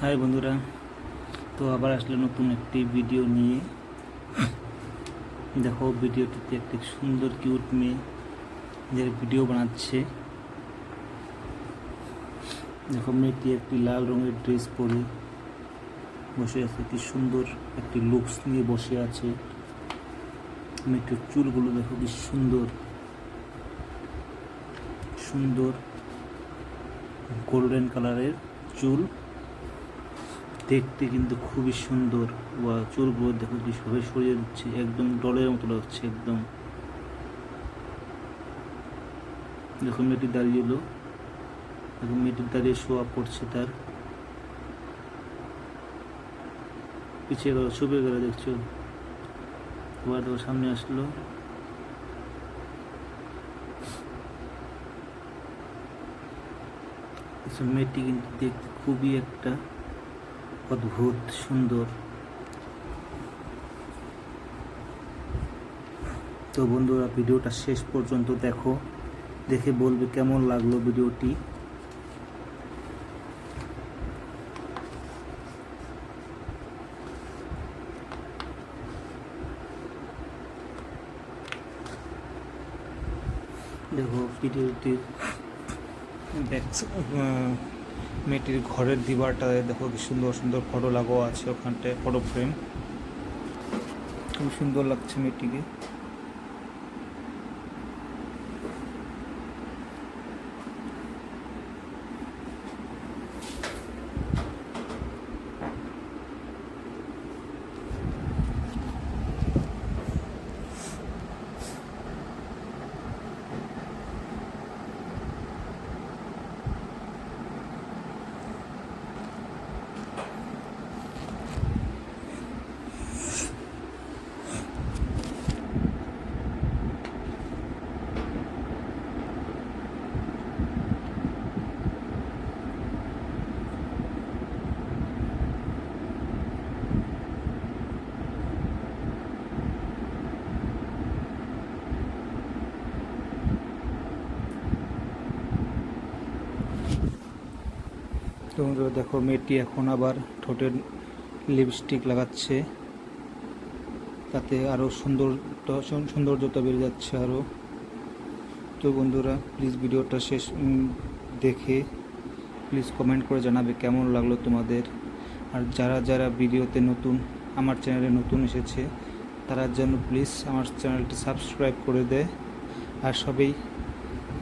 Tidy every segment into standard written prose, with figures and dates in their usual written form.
High বন্ধুরা, তো আবার আসলে নতুন একটি ভিডিও নিয়ে। দেখো ভিডিওটিতে একটি সুন্দর কিউট মেয়ে নিজের ভিডিও বানাচ্ছে। দেখো মেয়েটি একটি লাল রঙের ড্রেস পরে বসে আছে, কি সুন্দর একটি লুকস নিয়ে বসে আছে। মেয়েটির চুলগুলো দেখো কি সুন্দর সুন্দর গোল্ডেন কালারের চুল, দেখতে কিন্তু খুবই সুন্দর। চুলগুলো দেখো কি সবাই সরিয়ে দিচ্ছে, একদম ডলের মতো লাগছে একদম। দেখো মেয়েটি দাঁড়িয়ে এলো, দেখো মেয়েটি দাঁড়িয়ে শো আপ করছে, তার পিছিয়ে গেল, ছুপে গেল, দেখছো। এবার দেখো সামনে আসলো, মেয়েটি কিন্তু দেখতে খুবই একটা অদ্ভুত সুন্দর। তো বন্ধুরা, ভিডিওটা শেষ পর্যন্ত দেখো, দেখে বলবে কেমন লাগলো ভিডিওটি। দেখো ভিডিওটির মেয়েটির ঘরের দিবারটায় দেখো কি সুন্দর সুন্দর ফটো লাগানো আছে, ওখানটায় ফটো ফ্রেম, খুব সুন্দর লাগছে মেয়েটিকে। তো দেখো মেয়েটি এখন আবার ঠোঁটের লিপস্টিক লাগাচ্ছে, তাতে আরও সৌন্দর্যতা বেড়ে যাচ্ছে আরও। তো বন্ধুরা, প্লিজ ভিডিওটা শেষ দেখে প্লিজ কমেন্ট করে জানাবে কেমন লাগলো তোমাদের। আর যারা যারা ভিডিওতে নতুন, আমার চ্যানেলে নতুন এসেছে, তারা যেন প্লিজ আমার চ্যানেলটি সাবস্ক্রাইব করে দেয়। আর সবাই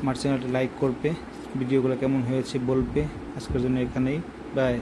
আমার চ্যানেলটি লাইক করবে, ভিডিওগুলো কেমন হয়েছে বলবে। আজকের জন্য এখানেই, বাই।